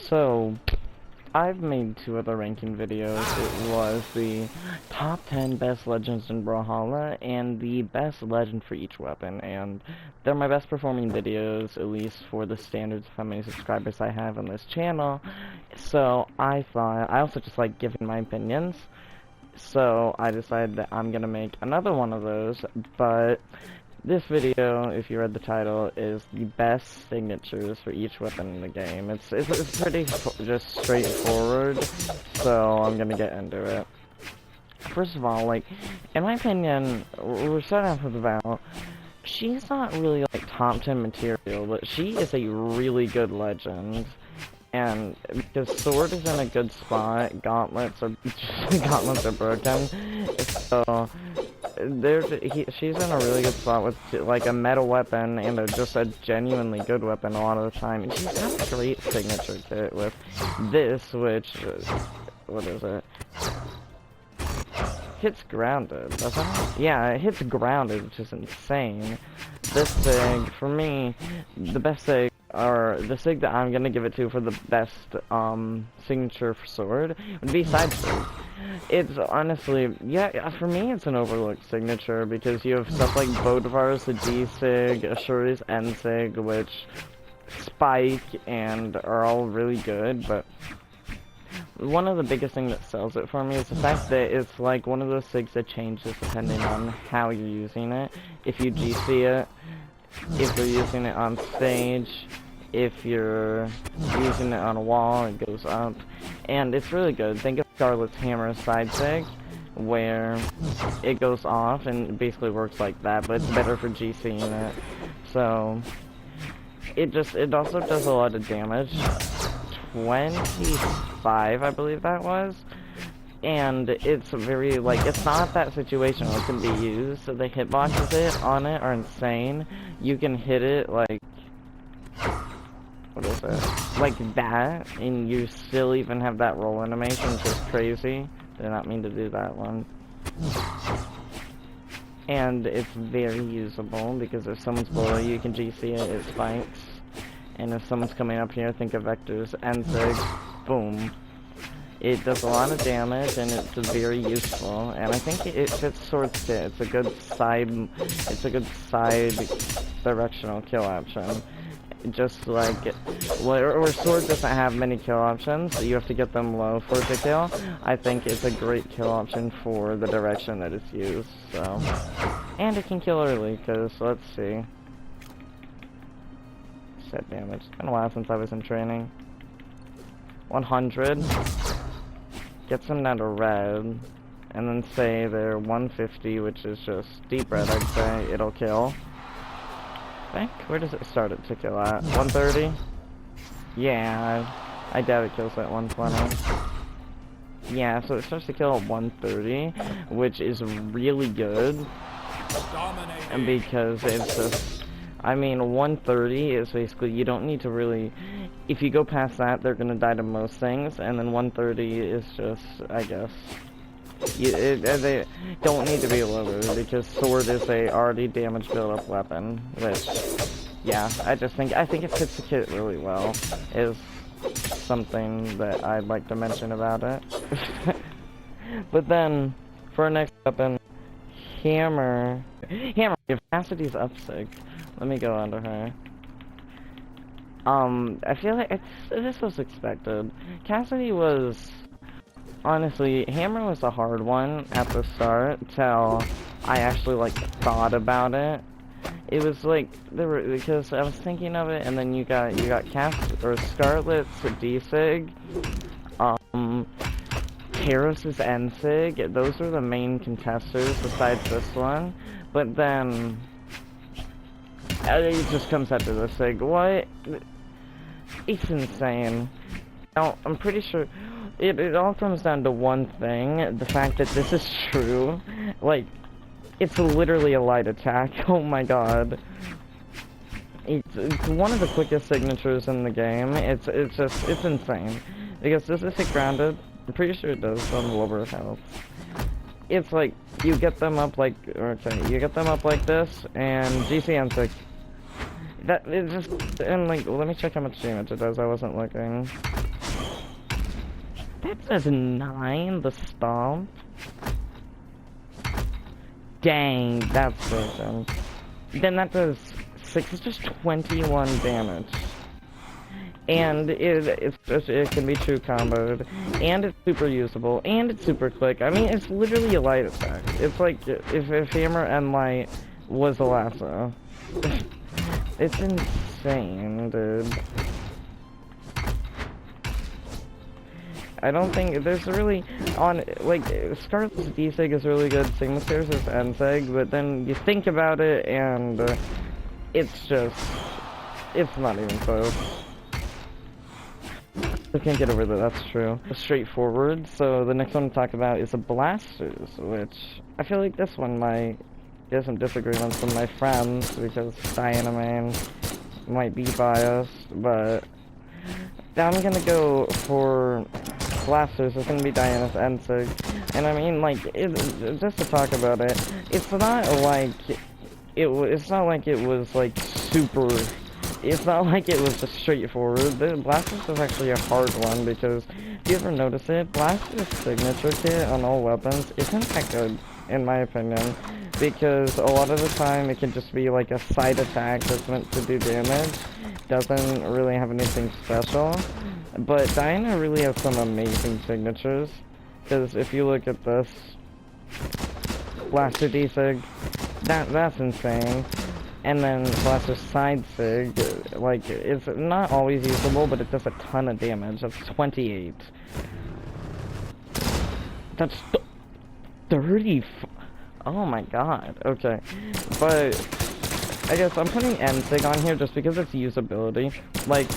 So, I've made 2 other ranking videos. It was the top 10 best legends in Brawlhalla and the best legend for each weapon, and they're my best performing videos, at least for the standards of how many subscribers I have on this channel. So I thought, I also just like giving my opinions, so I decided that I'm gonna make another one of those, but this video, if you read the title, is the best signatures for each weapon in the game. It's pretty just straightforward, so I'm gonna get into it. First of all, like, in my opinion, we're starting off with Val. She's not really like top 10 material, but she is a really good legend. And because Sword is in a good spot, gauntlets are broken, so she's in a really good spot with like a meta weapon and just a genuinely good weapon a lot of the time. And she's got a great signature kit with this, which what is it? Hits grounded, doesn't it? Yeah, it hits grounded, which is insane. This sig, for me, the best sig, or the sig that I'm gonna give it to for the best signature for Sword would be scythe sig. It's honestly, yeah, for me it's an overlooked signature because you have stuff like Bodivar's the D-sig, Ashuri's N-sig, which spike and are all really good, but one of the biggest things that sells it for me is the fact that it's like one of those sigs that changes depending on how you're using it. If you GC it, if you're using it on stage, if you're using it on a wall, it goes up. And it's really good. Think of Scarlet's Hammer's side sig, where it goes off and it basically works like that, but it's better for GCing it. So, it also does a lot of damage. 25, I believe that was. And it's very, like, it's not that situation where it can be used, so the hitboxes on it are insane. You can hit it, like, what is it? Like that, and you still even have that roll animation, which is crazy. Did not mean to do that one. And it's very usable, because if someone's below you, you can GC it, it spikes. And if someone's coming up here, think of Vector's N-sig, boom. It does a lot of damage, and it's very useful, and I think it fits Sword's kit. It's a good side directional kill option. Just like, where Sword doesn't have many kill options, you have to get them low for it to kill. I think it's a great kill option for the direction that it's used, so. And it can kill early, because, let's see. Set damage. It's been a while since I was in training. 100. Gets them down to red. And then say they're 150, which is just deep red, I'd say. It'll kill. I think, where does it start it to kill at? 130? Yeah, I doubt it kills at 120. Yeah, so it starts to kill at 130, which is really good. And because it's just, I mean, 130 is basically, you don't need to really, if you go past that, they're gonna die to most things, and then 130 is just, I guess, they don't need to be lower, because Sword is a already damage build-up weapon, which, yeah, I think it fits the kit really well, is something that I'd like to mention about it. But then, for our next weapon, Hammer, if Cassidy's upsig. Let me go under her. I feel like this was expected. Cassidy was, honestly, Hammer was a hard one at the start till I actually like thought about it. It was like because I was thinking of it, and then you got Scarlet's D-sig, Terras's N-sig. Those are the main contesters besides this one. But then it just comes after this sig. What? It's insane. Now, I'm pretty sure it all comes down to one thing, the fact that this is true. Like, it's literally a light attack. Oh my god. It's one of the quickest signatures in the game. It's insane. Because does this hit grounded? I'm pretty sure it does on lower health. It's like, you get them up like, you get them up like this, and GCN6. That, it just, and like, let me check how much damage it does, I wasn't looking. That does 9, the stomp. Dang, that's broken. Then that does 6, it's just 21 damage. And it can be true comboed, and it's super usable, and it's super quick. I mean, it's literally a light attack. It's like if hammer and light was a lasso. It's insane, dude. I don't think there's really like Scarlet's D-Sig is really good, Sigma's is N-Sig, but then you think about it and it's not even close. I can't get over that, that's true. Straightforward, so the next one to talk about is the Blasters, which I feel like this one might get some disagreements from my friends because Diana main might be biased, but I'm gonna go for Blasters. It's gonna be Diana's N-Sig, and I mean, like, just to talk about it, it's not like it was like super. It's not like it was just straightforward. The Blasters was actually a hard one because if you ever notice it, Blasters' signature kit on all weapons isn't that good, in my opinion, because a lot of the time it can just be like a side attack that's meant to do damage. Doesn't really have anything special. But Diana really has some amazing signatures, because if you look at this Blaster D-Sig, that's insane. And then Blaster Side Sig, like, it's not always usable, but it does a ton of damage. That's 28. That's 30. Oh my god. Okay. But I guess I'm putting N-Sig on here just because it's usability. Like,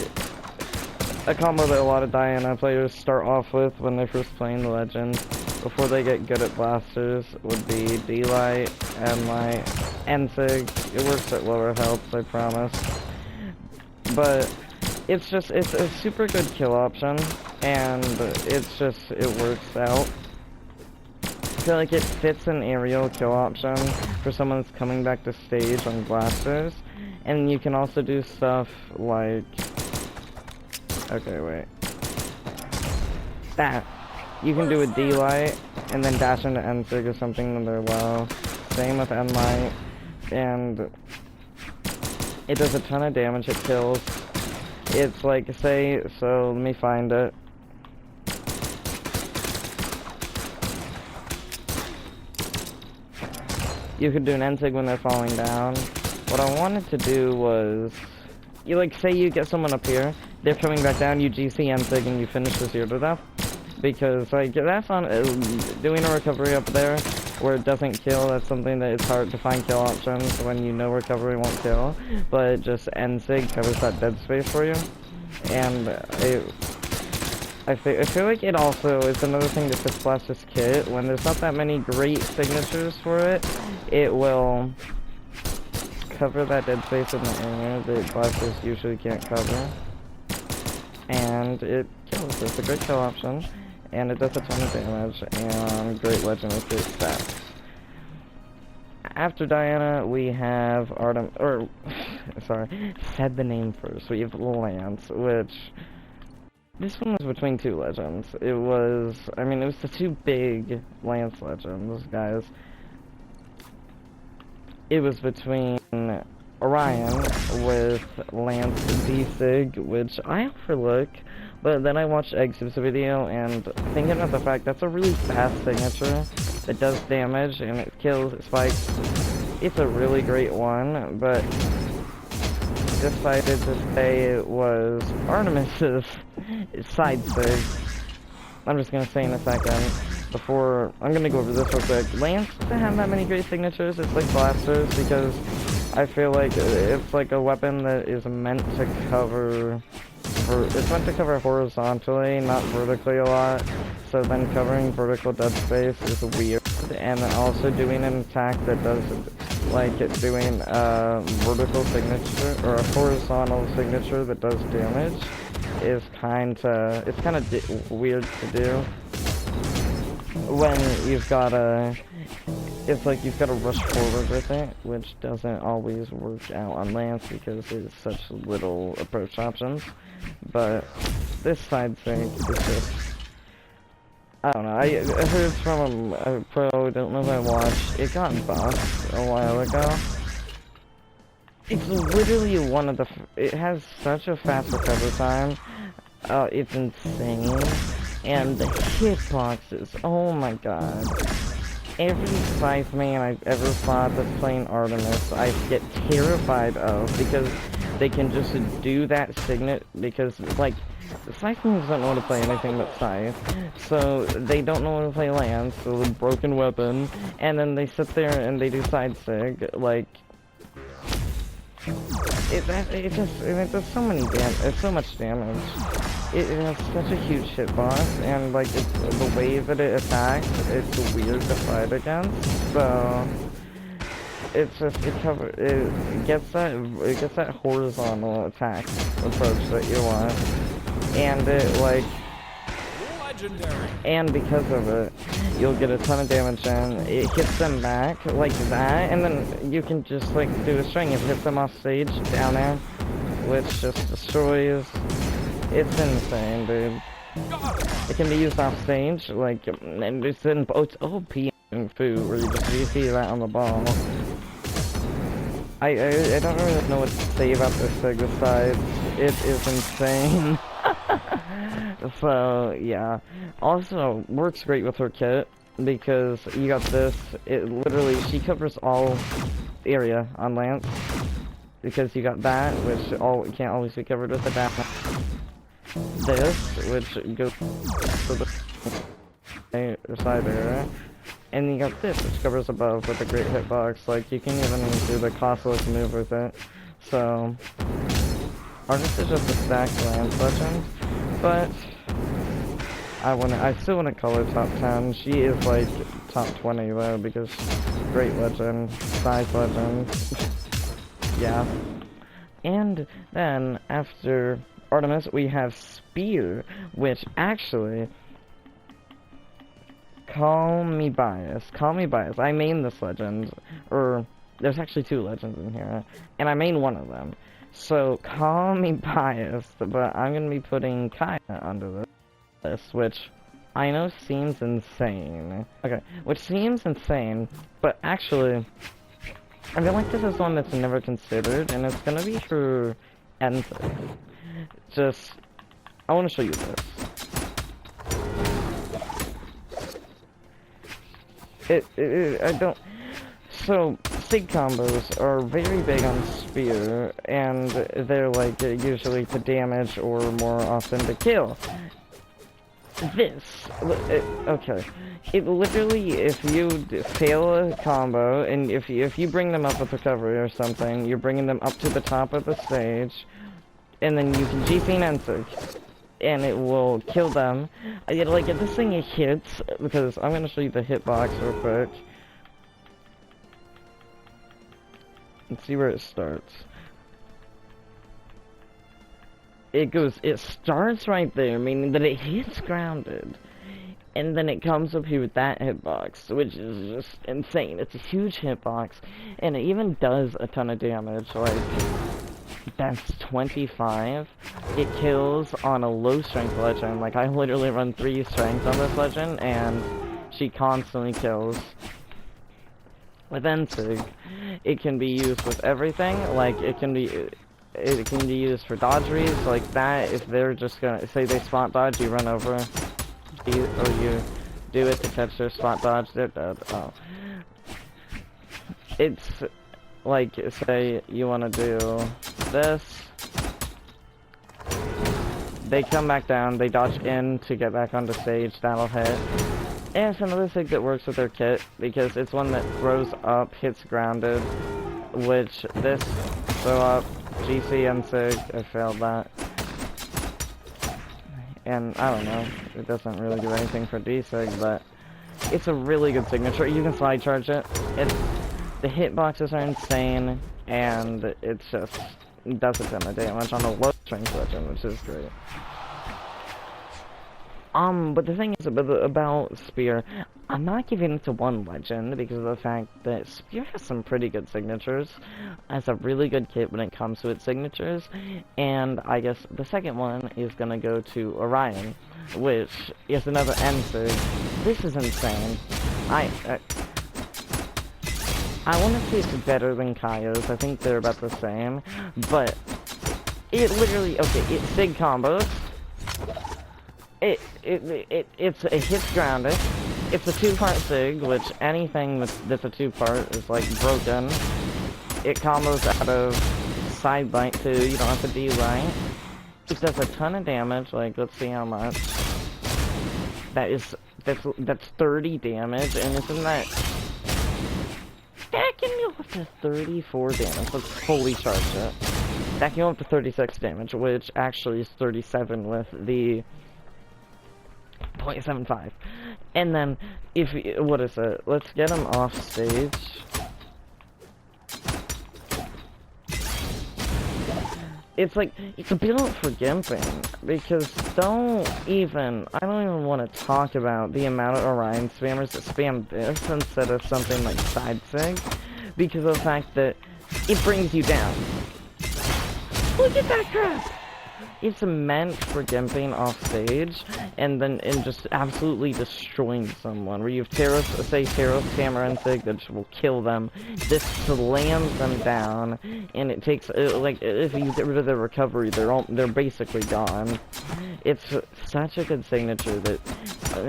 a combo that a lot of Diana players start off with when they're first playing the Legend, before they get good at Blasters, would be D-Light, N-Light, N-Sig. It works at lower health, I promise. But it's a super good kill option, and it works out. I feel like it fits an aerial kill option for someone that's coming back to stage on Blasters, and you can also do stuff like, okay, wait, that. You can do a D-Light, and then dash into N-Sig or something when they're low. Same with N-Light, and it does a ton of damage, it kills. It's like, so let me find it. You could do an N-Sig when they're falling down. What I wanted to do was, say you get someone up here, they're coming back down, you GC N-Sig and you finish the 0 to death. Because, like, that's on, doing a recovery up there, where it doesn't kill, that's something that it's hard to find kill options when you know recovery won't kill. But just N-Sig covers that dead space for you. And I feel like it also is another thing that fits Blaster's kit. When there's not that many great signatures for it, it will cover that dead space in the area that Blasters usually can't cover. And it kills. It's a great kill option. And it does a ton of damage, and great Legend with great stats. After Diana, we have said the name first. We have Lance, which, this one was between two Legends. It was the two big Lance Legends, guys. It was between Orion with Lance D-Sig, which I overlook. But then I watched Egg's video, and thinking about the fact that's a really fast signature that does damage, and it kills, it spikes. It's a really great one, but decided to say it was Artemis's side sig. I'm just gonna say in a second, before, I'm gonna go over this real quick. Lance doesn't have that many great signatures, it's like Blasters, because I feel like it's like a weapon that is meant to cover... It's meant to cover horizontally, not vertically a lot, so then covering vertical dead space is weird, and also doing an attack that does, like, doing a vertical signature, or a horizontal signature that does damage, is kinda weird to do, when you've gotta, it's like you've gotta rush forward with it, which doesn't always work out on Lance because there's such little approach options. But this side sync is just I don't know, I heard from a pro, don't know if I watched, it got buffed a while ago. It's literally one of the, it has such a fast recovery time, it's insane, and the hitboxes, oh my god. Every scythe man I've ever fought that's playing Artemis, I get terrified of, because they can just do that signet, because, like, the scythe men don't know how to play anything but scythe, so they don't know how to play lance, so the broken weapon, and then they sit there and they do side sig, like, it does so many so much damage. It has such a huge hitbox, and like the way that it attacks, it's weird to fight against. So it's just it gets that horizontal attack approach that you want, and it like. And because of it, you'll get a ton of damage in. It hits them back like that, and then you can just like do a string. It hits them off stage down there, which just destroys. It's insane, dude. It can be used off stage, like, and it's in it's OP in food where you see that on the ball. I don't really know what to say about this thing besides it is insane. So yeah, also works great with her kit because you got this. It literally she covers all area on lance because you got that, which can't always be covered with the dash. This, which goes to the side area, and you got this, which covers above with a great hitbox. Like you can even do the costless move with it. So Artist is just a stacked lance legend. But I still wouldn't call her top 10. She is like top 20 though, because great legend, scythe legend. Yeah. And then after Artemis we have Spear, which actually call me biased. I main this legend, or there's actually 2 legends in here, and I main one of them. So, call me biased, but I'm gonna be putting Kaya under this, which I know seems insane. Okay, which seems insane, but actually, I feel like this is one that's never considered, and it's gonna be for Enzo. Just, I wanna show you this. I don't... So, sig combos are very big on Spear, and they're like usually to damage or more often to kill. Okay, it literally, if you fail a combo, and if you bring them up with recovery or something, you're bringing them up to the top of the stage, and then you can GC and Ensig, and it will kill them. Like, if this thing hits, because I'm gonna show you the hitbox real quick. Let's see where it starts. It starts right there, meaning that it hits grounded. And then it comes up here with that hitbox, which is just insane. It's a huge hitbox, and it even does a ton of damage, like, that's 25. It kills on a low strength legend, like, I literally run 3 strength on this legend, and she constantly kills. With Ensig, it can be used with everything. Like it can be used for dodge reads like that. If they're just gonna say they spot dodge, you run over, or you do it to catch their spot dodge. They're dead. Oh, it's like say you want to do this. They come back down. They dodge in to get back onto stage. That'll hit. And it's another thing that works with their kit, because it's one that throws up, hits grounded, which this throw up, GC and Sig, I failed that. And I don't know, it doesn't really do anything for dissig, but it's a really good signature. You can slide charge it. The hitboxes are insane, and it's just, it does a ton of damage on a low strength legend, which is great. But the thing is about Spear, I'm not giving it to one legend because of the fact that Spear has some pretty good signatures. Has a really good kit when it comes to its signatures, and I guess the second one is gonna go to Orion, which is another N-sig. This is insane. I want to say it's better than Kaio's. I think they're about the same, but it literally, okay, it sig combos. It's a hits grounded. It's a two-part sig, which anything that's a two-part is like broken. It combos out of side light too. You don't have to D-light. It does a ton of damage. Like, let's see how much. That's 30 damage, and isn't that can go up to 34 damage. Let's fully charge it. That can go up to 36 damage, which actually is 37 with the 0.75. And then, what is it? Let's get him off stage. It's like, it's a build for gimping, because I don't even want to talk about the amount of Orion spammers that spam this instead of something like side sig, because of the fact that it brings you down. Look at that crap! It's meant for gimping off stage, and just absolutely destroying someone. Where you have Taros, say Taros, Tamara, and Sig that will kill them. This slams them down, and it takes like if you get rid of their recovery, they're basically gone. It's such a good signature that,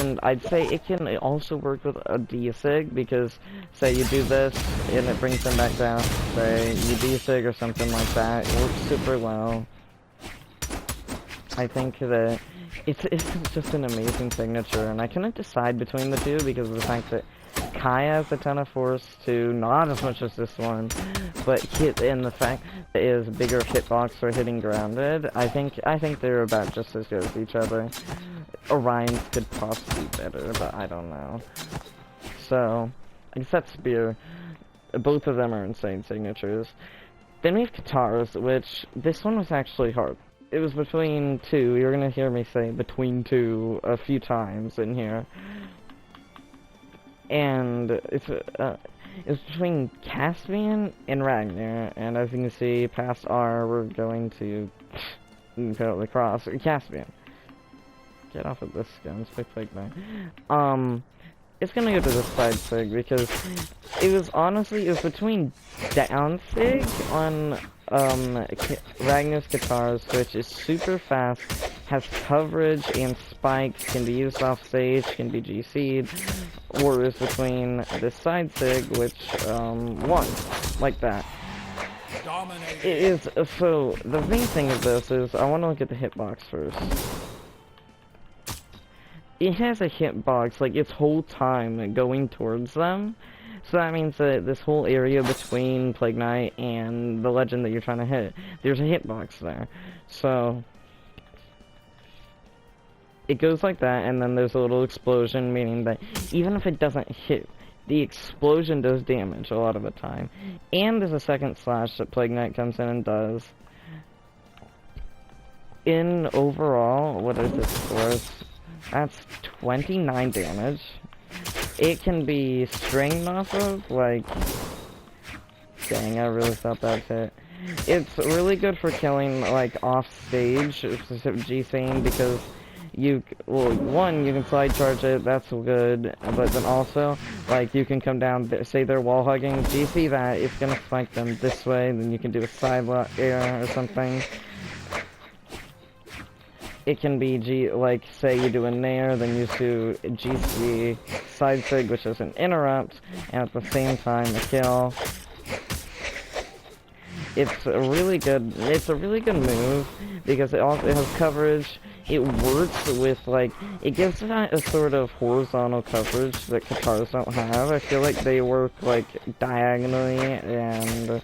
and I'd say it can also work with a D-sig, because say you do this and it brings them back down. Say you D-sig or something like that. It works super well. I think that it's just an amazing signature, and I couldn't decide between the two because of the fact that Kai has a ton of force too, not as much as this one, but and the fact that it is bigger hitbox for hitting grounded. I think they're about just as good as each other. Orion's could possibly be better, but I don't know. So, except Spear, both of them are insane signatures. Then we have Katara's, which this one was actually hard. It was between two. You're gonna hear me say between two a few times in here. And it's between Caspian and Ragnar. And as you can see, past R, we're going to go across Caspian. Get off of this gun, quick now. It's gonna go to the side sig because it was between down sig on Ragnar's Katara's, which is super fast, has coverage and spikes, can be used off stage, can be GC'd, or is between this side sig, which won like that. It is so. The main thing of this is I want to look at the hitbox first. It has a hitbox like its whole time going towards them. So that means that this whole area between Plague Knight and the legend that you're trying to hit, there's a hitbox there. So it goes like that, and then there's a little explosion, meaning that even if it doesn't hit, the explosion does damage a lot of the time. And there's a second slash that Plague Knight comes in and does. In overall, what is this for? That's 29 damage. It can be stringed off of, like, dang, I really felt that hit. It's really good for killing, like, off stage, G-Scene, because one, you can slide charge it, that's good, but then also, like, you can come down, say they're wall hugging, GC that, it's gonna spike them this way, then you can do a side air or something. It can be like, say you do a nair, then you do GC side sig, which is an interrupt, and at the same time a kill. It's a really good move, because it has coverage. It works with, like, it gives that a sort of horizontal coverage that Katars don't have. I feel like they work, like, diagonally and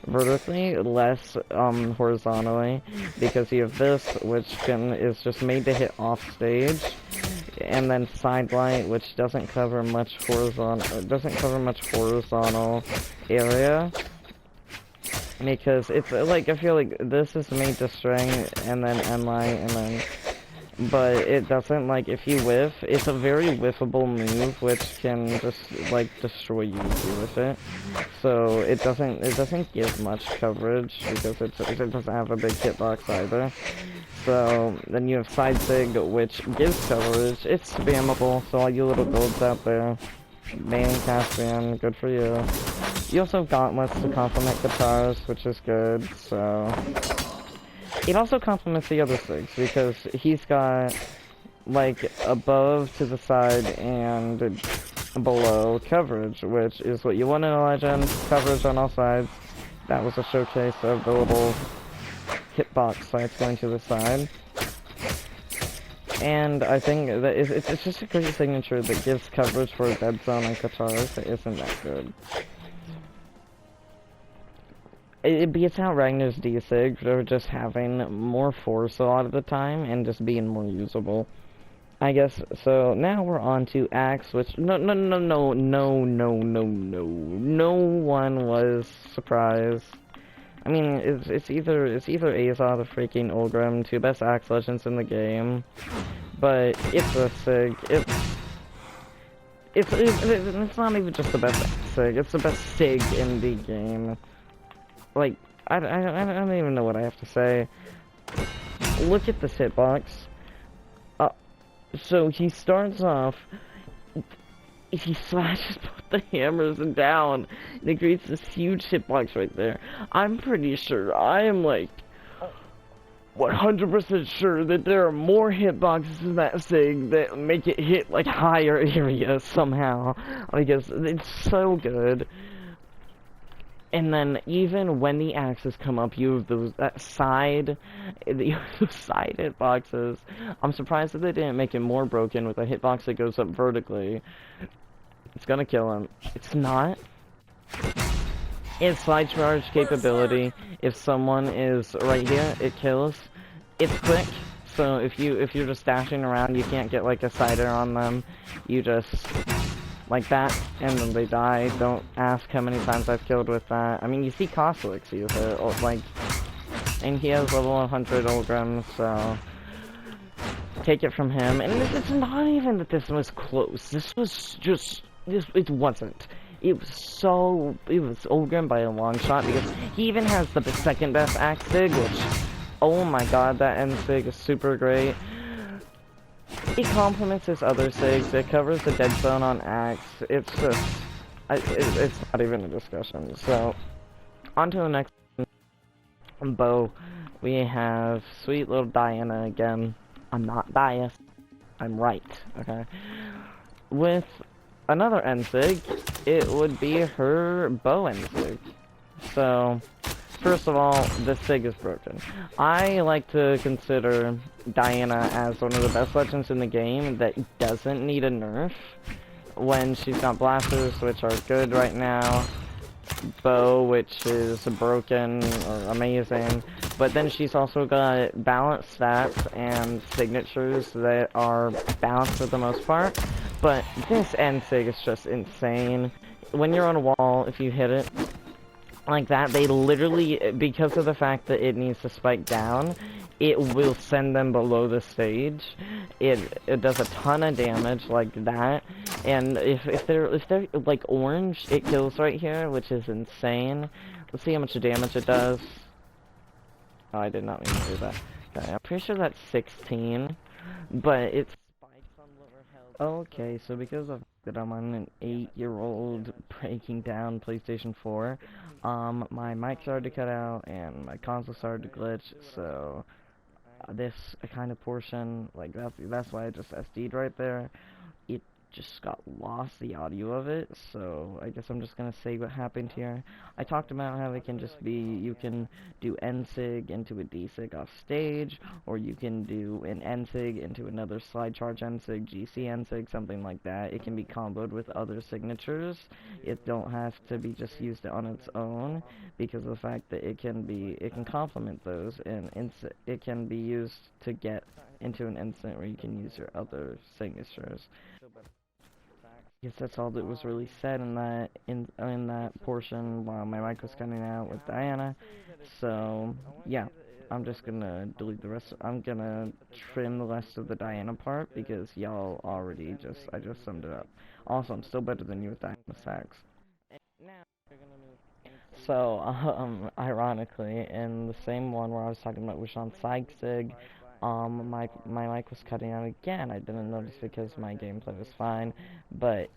vertically, less horizontally, because you have this, which is just made to hit off stage, and then side light, which doesn't cover much horizontal area, because it's like, I feel like this is made to string, and then end light, and then but it doesn't, like, if you whiff, it's a very whiffable move, which can just, like, destroy you with it. So it doesn't give much coverage, because it doesn't have a big hitbox either. So then you have scythe, which gives coverage. It's spammable, so all you little golds out there, main Caspian, good for you. You also have gauntlets to complement guitars, which is good, so... It also complements the other sigs, because he's got, like, above, to the side, and below coverage, which is what you want in a legend. Coverage on all sides. That was a showcase of the little hitbox sights going to the side. And I think that it's just a great signature that gives coverage for a dead zone on guitars that isn't that good. It beats out Ragnar's D-Sig for just having more force a lot of the time and just being more usable. I guess, so now we're on to Axe, which, no one was surprised. I mean, it's either Azov or freaking Ulgrim, two best Axe legends in the game, but it's a Sig, it's not even just the best Sig, it's the best Sig in the game. Like, I don't even know what I have to say. Look at this hitbox. So he starts off, he slashes both the hammers down, and it creates this huge hitbox right there. I'm pretty sure, I am like 100% sure that there are more hitboxes in that Sig that make it hit like higher areas somehow, because it's so good. And then even when the axes come up, you have those side hitboxes. I'm surprised that they didn't make it more broken with a hitbox that goes up vertically. It's gonna kill him. It's not. It's slide charge capability. If someone is right here, it kills. It's quick. So if you're just dashing around, you can't get like a cider on them. You just like that, and then they die. Don't ask how many times I've killed with that. I mean, you see Costelix use it, like, and he has level 100 Ulgrim, so take it from him. And it's not even that this was close. This was just, it wasn't. It was Ulgrim by a long shot, because he even has the second best Axe Sig, which, oh my god, that end Sig is super great. It complements his other Sigs, it covers the dead zone on Axe, it's just, it's not even a discussion. So, on to the next bow, we have sweet little Diana again. I'm not biased, I'm right, okay? With another N-Sig, it would be her bow N-Sig. So, first of all, this Sig is broken. I like to consider Diana as one of the best legends in the game that doesn't need a nerf. When she's got blasters, which are good right now, bow, which is broken or amazing, but then she's also got balanced stats and signatures that are balanced for the most part. But this N-Sig is just insane. When you're on a wall, if you hit it like that, they literally, because of the fact that it needs to spike down, it will send them below the stage. It does a ton of damage like that, and if they're like orange, it kills right here, which is insane. Let's see how much damage it does. Oh, I did not mean to do that. Okay, I'm pretty sure that's 16, but it spikes on lower health. Okay, so because of that, I'm on an 8-year-old breaking down PlayStation 4. My mic started to cut out and my console started to glitch, so this kind of portion, like that's why I just SD'd right there. It just got lost, the audio of it, so I guess I'm just gonna say what happened here. I talked about how it can just be, you can do N-Sig into a D-Sig off stage, or you can do an N-Sig into another slide charge N-Sig, GC N-Sig, something like that. It can be comboed with other signatures. It don't have to be just used on its own, because of the fact that it can complement those, and it can be used to get into an instant where you can use your other signatures. I guess that's all that was really said in that portion while my mic was cutting out with Diana. So yeah, I'm just gonna delete the rest. I'm gonna trim the rest of the Diana part because y'all already I just summed it up. Also, I'm still better than you with Diana stacks. Now we're gonna move into. So, ironically, in the same one where I was talking about Wishon Scythe, my mic was cutting out again. I didn't notice because my gameplay was fine, but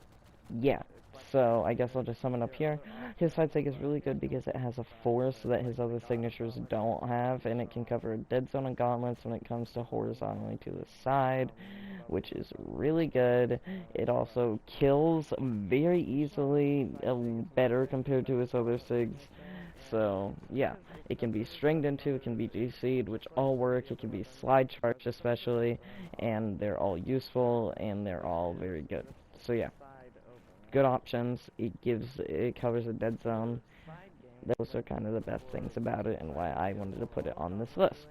yeah. So I guess I'll just sum it up here. His side sig is really good because it has a force that his other signatures don't have, and it can cover dead zone and gauntlets when it comes to horizontally to the side, which is really good. It also kills very easily, better compared to his other sigs. So, yeah, it can be stringed into, it can be DC'd, which all work, it can be slide charged especially, and they're all useful, and they're all very good. So, yeah. Good options. It covers a dead zone. Those are kind of the best things about it and why I wanted to put it on this list.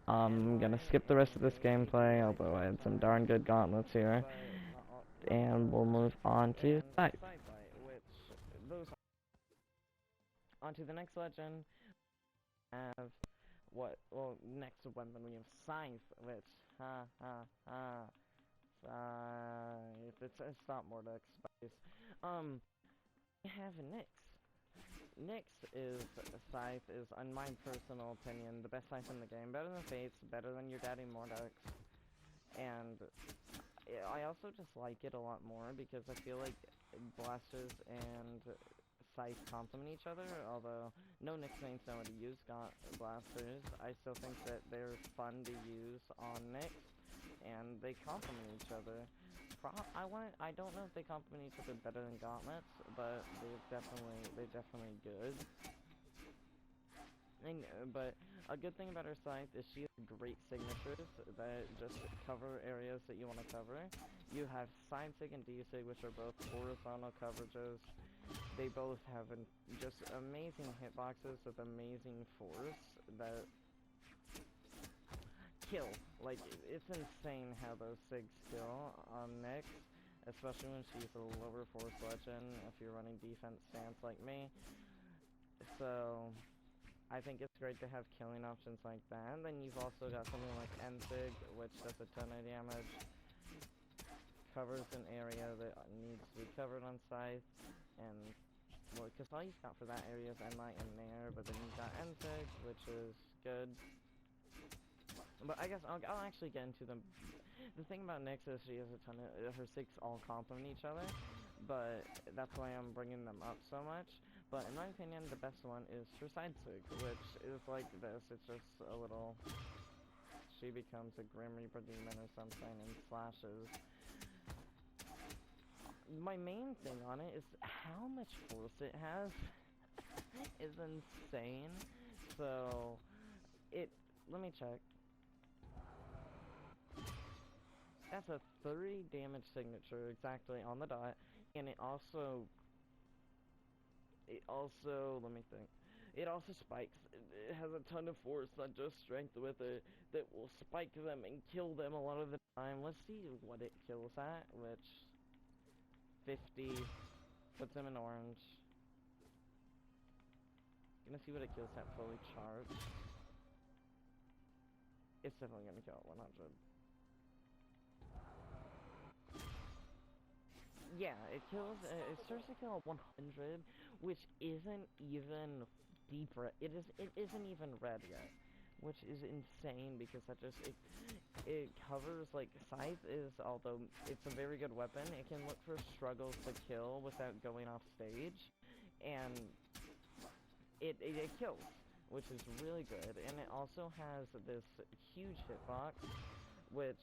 I'm gonna skip the rest of this gameplay, although I had some darn good gauntlets here. And we'll move on to scythe. On to the next legend. Have next weapon we have scythe, which it's not Mordex spice. We have Nyx. Nyx is scythe is, in my personal opinion, the best scythe in the game. Better than Fates, better than your daddy Mordex. And I also just like it a lot more because I feel like blasters and scythe complement each other. Although no Nyx mains know how to use blasters, I still think that they're fun to use on Nyx, and they complement each other. I don't know if they complement each other better than gauntlets, but they're definitely good. But a good thing about her scythe is she has great signatures that just cover areas that you want to cover. You have side sig and D sig, which are both horizontal coverages. They both have just amazing hitboxes with amazing force that kill. Like, it's insane how those sigs kill on Nyx, especially when she's a lower force legend if you're running defense stance like me. So I think it's great to have killing options like that. And then you've also got something like Ensig, which does a ton of damage, covers an area that needs to be covered on scythe, and well, because all you've got for that area is Enlight and Nair, but then you've got Ensig, which is good. But I guess I'll actually get into them. The thing about Nyx is she has a ton of, her sigs all complement each other, but that's why I'm bringing them up so much. But in my opinion, the best one is her side sig, which is like this. It's just a little, she becomes a Grim Reaper demon or something and slashes. My main thing on it is how much force it has is insane. So, let me check. That's a 3 damage signature exactly on the dot, and it also, let me think. It also spikes. It has a ton of force, not just strength with it, that will spike them and kill them a lot of the time. Let's see what it kills at, which 50 puts them in orange. Gonna see what it kills at fully charged. It's definitely gonna kill at 100. Yeah, it starts to kill at 100, which isn't even deep red. It isn't even red yet, which is insane because it covers, like, scythe is, although it's a very good weapon, it can look for struggles to kill without going off stage, and it kills, which is really good. And it also has this huge hitbox, which,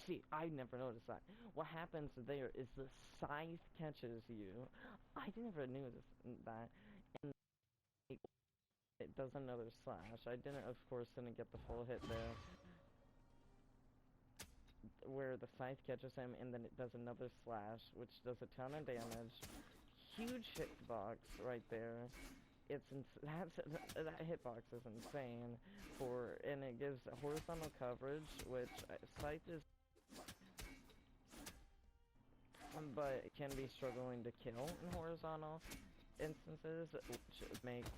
see, I never noticed that. What happens there is the scythe catches you. I never knew that. And it does another slash. I of course, didn't get the full hit there. Where the scythe catches him, and then it does another slash, which does a ton of damage. Huge hitbox right there. That hitbox is insane. And it gives horizontal coverage, which scythe is, but it can be struggling to kill in horizontal. instances, which makes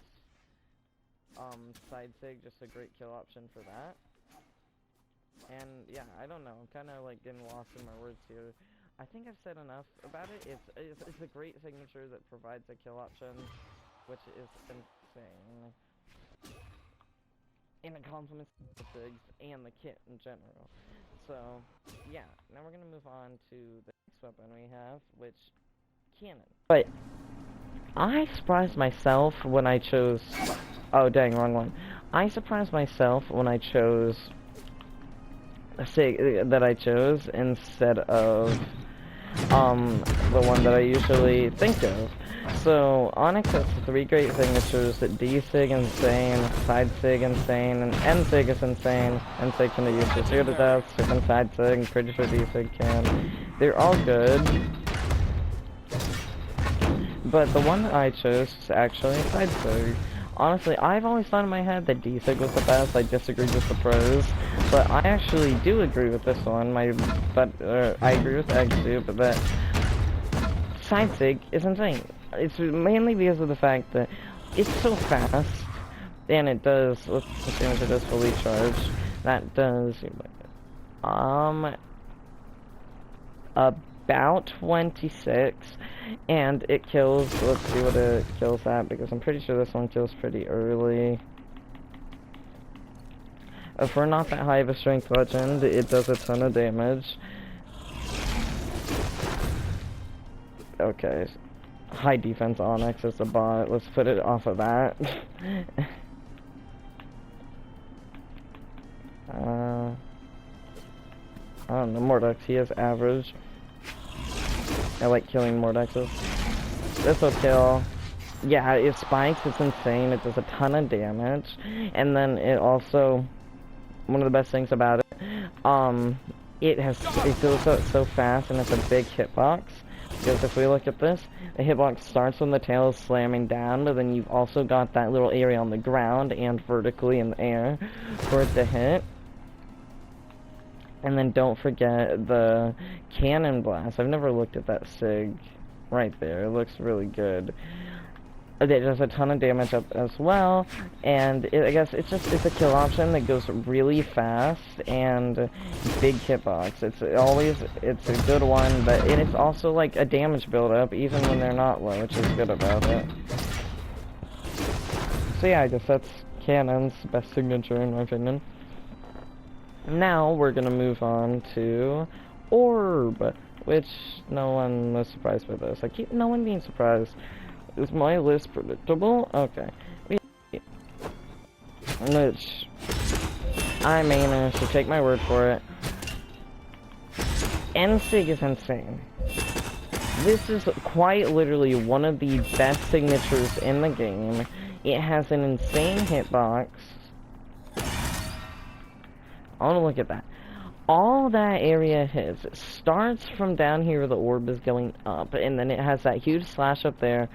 scythe just a great kill option for that. And yeah, I don't know, I'm kind of like getting lost in my words here. I think I've said enough about it. It's a great signature that provides a kill option, which is insane. And it complements the figs and the kit in general. So yeah, now we're gonna move on to the next weapon we have, which cannon. But I surprised myself when I chose. Oh dang, wrong one. I surprised myself when I chose that I chose instead of the one that I usually think of. So Onyx has 3 great signatures: dsig insane, side-sig insane, and nsig is insane. Nsig can be used for 0 to death, so can side-sig, I'm pretty sure dsig can. They're all good. But the one that I chose is actually side-sig. Honestly, I've always thought in my head that dsig was the best. I disagreed with the pros, but I actually do agree with this one. I agree with Egg too, but that side-sig is insane. It's mainly because of the fact that it's so fast, and it does. Let's assume it does fully charge. That does about 26, and it kills. Let's see what it kills at, because I'm pretty sure this one kills pretty early. If we're not that high of a strength legend, it does a ton of damage. Okay, high defense Onyx is a bot. Let's put it off of that. I don't know, Mordex, he has average. I like killing Mordexes. This'll kill. Yeah, it spikes, it's insane, it does a ton of damage. And then it also, one of the best things about it, it goes out so fast, and it's a big hitbox. Because if we look at this, the hitbox starts when the tail is slamming down, but then you've also got that little area on the ground and vertically in the air for it to hit. And then don't forget the cannon blast. I've never looked at that sig right there. It looks really good. It does a ton of damage up as well, and I guess it's a kill option that goes really fast and big hitbox. It's a good one, but it's also like a damage build-up even when they're not low, which is good about it. So yeah, I guess that's cannon's best signature in my opinion. Now we're gonna move on to orb, which no one was surprised by this. I keep no one being surprised. Is my list predictable? Okay. Which I mean, so take my word for it. nsig is insane. This is quite literally one of the best signatures in the game. It has an insane hitbox. I want to look at that. All that area hits. It starts from down here where the orb is going up, and then it has that huge slash up there.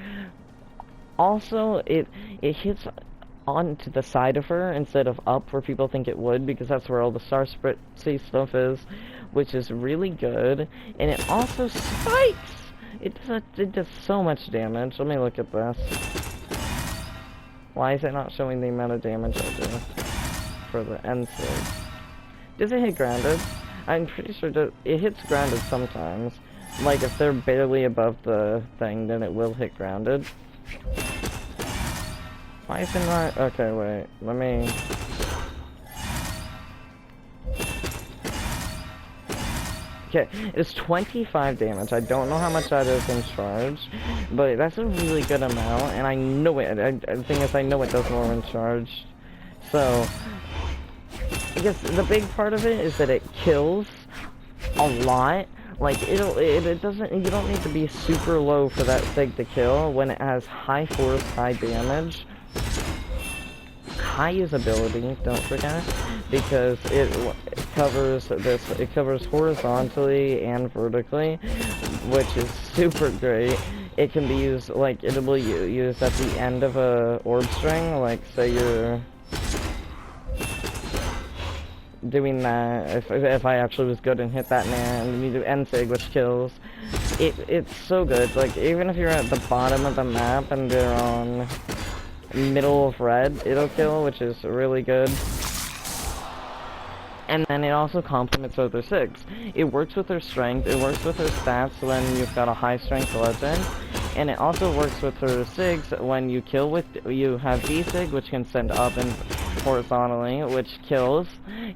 Also, it hits onto the side of her instead of up where people think it would, because that's where all the star spritzy stuff is, which is really good. And it also spikes! It does so much damage. Let me look at this. Why is it not showing the amount of damage I do for the nsig? Does it hit grounded? I'm pretty sure it hits grounded sometimes. Like, if they're barely above the thing, then it will hit grounded. Why is it not? Okay, wait. Let me... Okay, it's 25 damage. I don't know how much that is in charge, but that's a really good amount, and I know it. The thing is, I know it does more in charge. So... I guess the big part of it is that it kills a lot. Like, it doesn't, you don't need to be super low for that sig to kill when it has high force, high damage, high usability, don't forget, because it covers horizontally and vertically, which is super great. It can be used, like, it will be used at the end of a orb string, like, say you're doing that, if I actually was good and hit that man, and you do nsig, which kills, it's so good. Like, even if you're at the bottom of the map and they're on middle of red, it'll kill, which is really good. And then it also complements with her SIGs. It works with her strength, it works with her stats when you've got a high strength legend, and it also works with her SIGs when you kill with, you have D-Sig, which can send up and horizontally, which kills,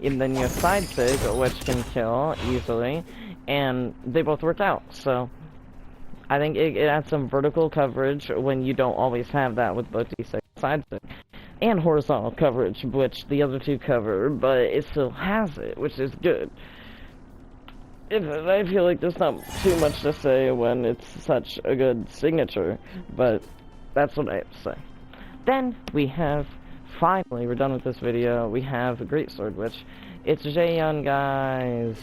and then you have side SIG, which can kill easily, and they both work out, so I think it adds some vertical coverage when you don't always have that with both D-Sig and side SIG. And horizontal coverage, which the other two cover, but it still has it, which is good. I feel like there's not too much to say when it's such a good signature, but that's what I have to say. Then we have, finally, we're done with this video, we have a Greatsword, which, it's Jaehyun, guys.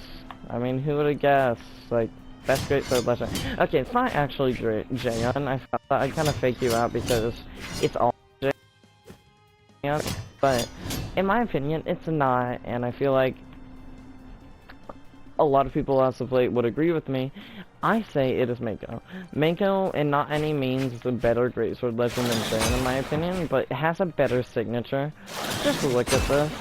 I mean, who would have guessed? Like, best Greatsword legend. Okay, it's not actually Jaehyun. I thought I'd kind of fake you out because it's all but in my opinion, it's not, and I feel like a lot of people as of late would agree with me. I say it is Mako. Mako, and not any means, is a better Greatsword legend than Zayn, in my opinion, but it has a better signature. Just look at this.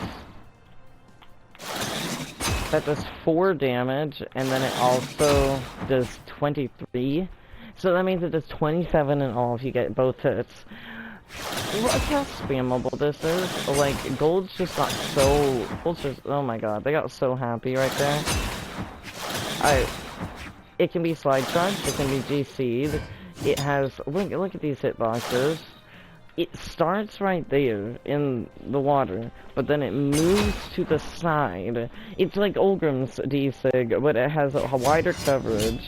That does 4 damage, and then it also does 23. So that means it does 27 in all if you get both hits. Look how spammable this is. Like, Gold's just got so... Gold's just... Oh my god, they got so happy right there. It can be slide charged, it can be GC'd. It has... Look at these hitboxes. It starts right there in the water, but then it moves to the side. It's like Ulgrim's D-Sig, but it has a wider coverage.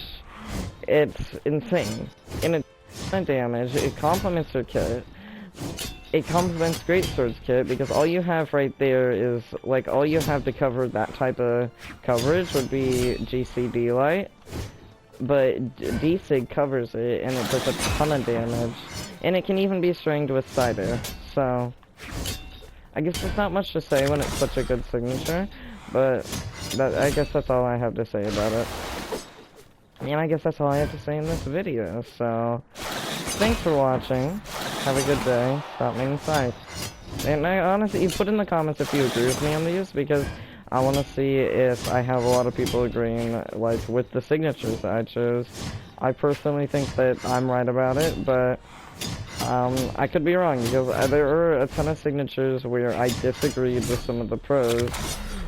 It's insane. And it's damage. It complements her kit. It complements Greatsword's kit because all you have right there is, like, all you have to cover that type of coverage would be GCD light, but D-Sig covers it and it does a ton of damage, and it can even be stringed with scythe, so I guess there's not much to say when it's such a good signature, but I guess that's all I have to say about it. And I guess that's all I have to say in this video, so thanks for watching. Have a good day. Stop being scythe. And I honestly, you put in the comments if you agree with me on these, because I want to see if I have a lot of people agreeing, like, with the signatures that I chose. I personally think that I'm right about it, but I could be wrong, because there are a ton of signatures where I disagreed with some of the pros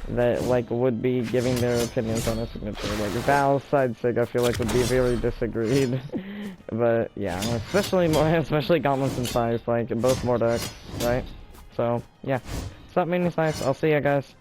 that, like, would be giving their opinions on a signature. Like, Val's side sig, I feel like, would be very disagreed. But, yeah, especially Gauntlets and Scythe, like, both Mordex, right? So, yeah. Stop meaning Scythe. I'll see ya, guys.